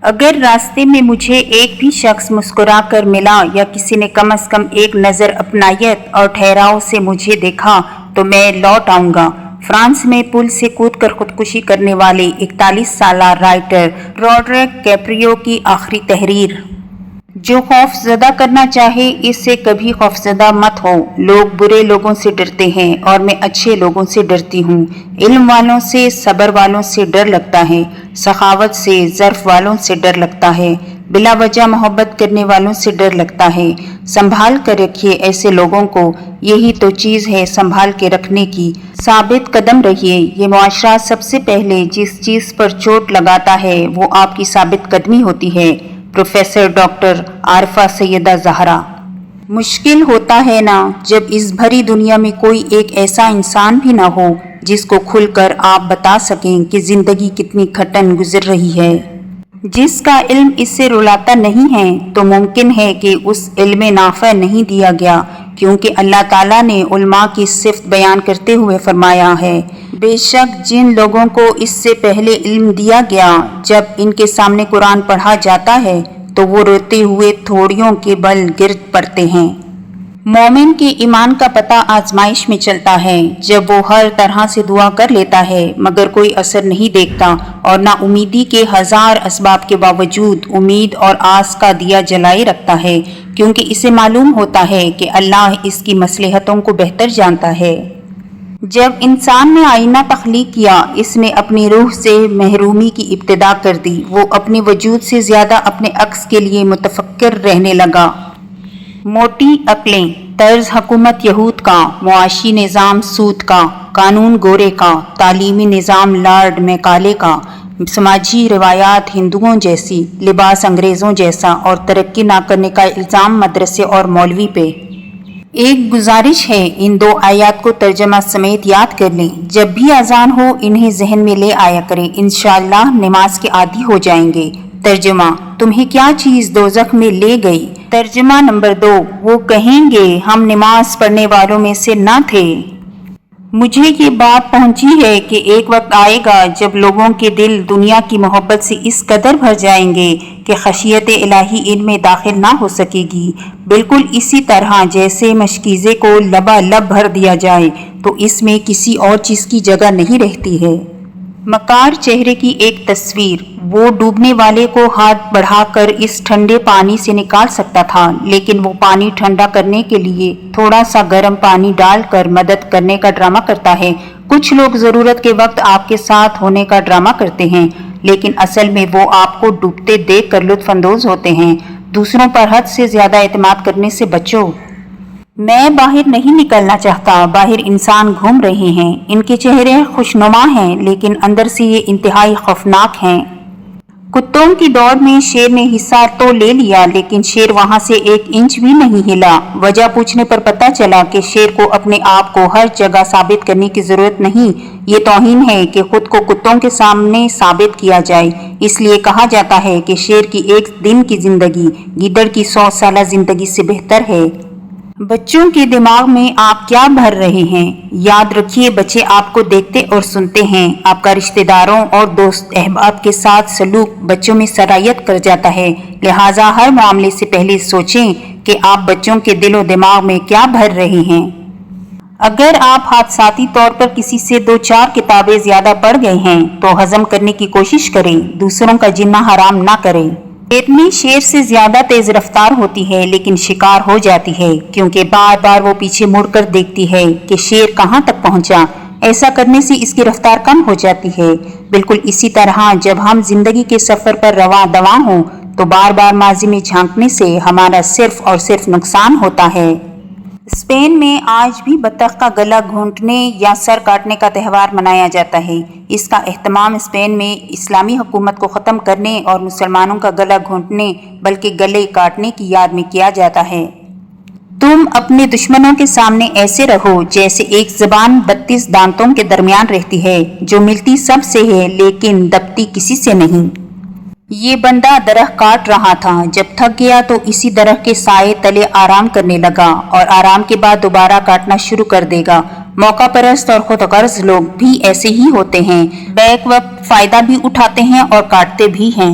اگر راستے میں مجھے ایک بھی شخص مسکرا کر ملا یا کسی نے کم از کم ایک نظر اپنائیت اور ٹھہراؤ سے مجھے دیکھا تو میں لوٹ آؤں گا۔ فرانس میں پل سے کود کر خودکشی کرنے والے 41 سالہ رائٹر روڈریک کیپریو کی آخری تحریر۔ جو خوف زدہ کرنا چاہے اس سے کبھی خوفزدہ مت ہو۔ لوگ برے لوگوں سے ڈرتے ہیں اور میں اچھے لوگوں سے ڈرتی ہوں۔ علم والوں سے، صبر والوں سے ڈر لگتا ہے، سخاوت سے، ظرف والوں سے ڈر لگتا ہے، بلا وجہ محبت کرنے والوں سے ڈر لگتا ہے۔ سنبھال کر رکھیے ایسے لوگوں کو، یہی تو چیز ہے سنبھال کے رکھنے کی۔ ثابت قدم رہیے۔ یہ معاشرہ سب سے پہلے جس چیز پر چوٹ لگاتا ہے وہ آپ کی ثابت قدمی ہوتی ہے۔ پروفیسر ڈاکٹر عارفہ سیدہ زہرا۔ مشکل ہوتا ہے نا جب اس بھری دنیا میں کوئی ایک ایسا انسان بھی نہ ہو جس کو کھل کر آپ بتا سکیں کہ زندگی کتنی گھٹن گزر رہی ہے۔ جس کا علم اس سے رلاتا نہیں ہے تو ممکن ہے کہ اس علم نافع نہیں دیا گیا، کیونکہ اللہ تعالیٰ نے علماء کی صفت بیان کرتے ہوئے فرمایا ہے، بے شک جن لوگوں کو اس سے پہلے علم دیا گیا جب ان کے سامنے قرآن پڑھا جاتا ہے تو وہ روتے ہوئے تھوڑیوں کے بل گر پڑتے ہیں۔ مومن کے ایمان کا پتہ آزمائش میں چلتا ہے، جب وہ ہر طرح سے دعا کر لیتا ہے مگر کوئی اثر نہیں دیکھتا اور نا امیدی کے ہزار اسباب کے باوجود امید اور آس کا دیا جلائے رکھتا ہے، کیونکہ اسے معلوم ہوتا ہے کہ اللہ اس کی مصلحتوں کو بہتر جانتا ہے۔ جب انسان نے آئینہ تخلیق کیا، اس نے اپنی روح سے محرومی کی ابتدا کر دی۔ وہ اپنے وجود سے زیادہ اپنے عکس کے لیے متفکر رہنے لگا۔ موٹی عقلیں، طرز حکومت یہود کا، معاشی نظام سود کا، قانون گورے کا، تعلیمی نظام لارڈ میکالے کا، سماجی روایات ہندوؤں جیسی، لباس انگریزوں جیسا اور ترقی نہ کرنے کا الزام مدرسے اور مولوی پہ۔ ایک گزارش ہے، ان دو آیات کو ترجمہ سمیت یاد کر لیں۔ جب بھی اذان ہو انہیں ذہن میں لے آیا کریں، انشاءاللہ نماز کے عادی ہو جائیں گے۔ ترجمہ: تمہیں کیا چیز دوزخ میں لے گئی؟ ترجمہ نمبر 2: وہ کہیں گے ہم نماز پڑھنے والوں میں سے نہ تھے۔ مجھے یہ بات پہنچی ہے کہ ایک وقت آئے گا جب لوگوں کے دل دنیا کی محبت سے اس قدر بھر جائیں گے کہ خشیت الہی ان میں داخل نہ ہو سکے گی۔ بالکل اسی طرح جیسے مشکیزے کو لبالب بھر دیا جائے تو اس میں کسی اور چیز کی جگہ نہیں رہتی ہے۔ مکار چہرے کی ایک تصویر۔ وہ ڈوبنے والے کو ہاتھ بڑھا کر اس ٹھنڈے پانی سے نکال سکتا تھا، لیکن وہ پانی ٹھنڈا کرنے کے لیے تھوڑا سا گرم پانی ڈال کر مدد کرنے کا ڈرامہ کرتا ہے۔ کچھ لوگ ضرورت کے وقت آپ کے ساتھ ہونے کا ڈرامہ کرتے ہیں، لیکن اصل میں وہ آپ کو ڈوبتے دیکھ کر لطف اندوز ہوتے ہیں۔ دوسروں پر حد سے زیادہ اعتماد کرنے سے بچو۔ میں باہر نہیں نکلنا چاہتا۔ باہر انسان گھوم رہے ہیں، ان کے چہرے خوشنما ہیں لیکن اندر سے یہ انتہائی خوفناک ہیں۔ کتوں کی دوڑ میں شیر نے حصہ تو لے لیا لیکن شیر وہاں سے 1 انچ بھی نہیں ہلا۔ وجہ پوچھنے پر پتہ چلا کہ شیر کو اپنے آپ کو ہر جگہ ثابت کرنے کی ضرورت نہیں، یہ توہین ہے کہ خود کو کتوں کے سامنے ثابت کیا جائے۔ اس لیے کہا جاتا ہے کہ شیر کی 1 دن کی زندگی گیدڑ کی 100 سالہ زندگی سے بہتر ہے۔ بچوں کے دماغ میں آپ کیا بھر رہے ہیں؟ یاد رکھیے بچے آپ کو دیکھتے اور سنتے ہیں۔ آپ کا رشتہ داروں اور دوست احباب کے ساتھ سلوک بچوں میں سرایت کر جاتا ہے، لہٰذا ہر معاملے سے پہلے سوچیں کہ آپ بچوں کے دل و دماغ میں کیا بھر رہے ہیں۔ اگر آپ حادثاتی طور پر کسی سے 2-4 کتابیں زیادہ پڑھ گئے ہیں تو ہضم کرنے کی کوشش کریں، دوسروں کا جینا حرام نہ کریں۔ شیرنی شیر سے زیادہ تیز رفتار ہوتی ہے لیکن شکار ہو جاتی ہے، کیونکہ بار بار وہ پیچھے مڑ کر دیکھتی ہے کہ شیر کہاں تک پہنچا۔ ایسا کرنے سے اس کی رفتار کم ہو جاتی ہے۔ بالکل اسی طرح جب ہم زندگی کے سفر پر رواں دواں ہوں تو بار بار ماضی میں جھانکنے سے ہمارا صرف اور صرف نقصان ہوتا ہے۔ اسپین میں آج بھی بطخ کا گلا گھونٹنے یا سر کاٹنے کا تہوار منایا جاتا ہے۔ اس کا اہتمام اسپین میں اسلامی حکومت کو ختم کرنے اور مسلمانوں کا گلا گھونٹنے بلکہ گلے کاٹنے کی یاد میں کیا جاتا ہے۔ تم اپنے دشمنوں کے سامنے ایسے رہو جیسے ایک زبان 32 دانتوں کے درمیان رہتی ہے، جو ملتی سب سے ہے لیکن دبتی کسی سے نہیں۔ یہ بندہ درخت کاٹ رہا تھا، جب تھک گیا تو اسی درخت کے سائے تلے آرام کرنے لگا اور آرام کے بعد دوبارہ کاٹنا شروع کر دے گا۔ موقع پرست اور خود غرض لوگ بھی ایسے ہی ہوتے ہیں، بیک وقت فائدہ بھی اٹھاتے ہیں اور کاٹتے بھی ہیں۔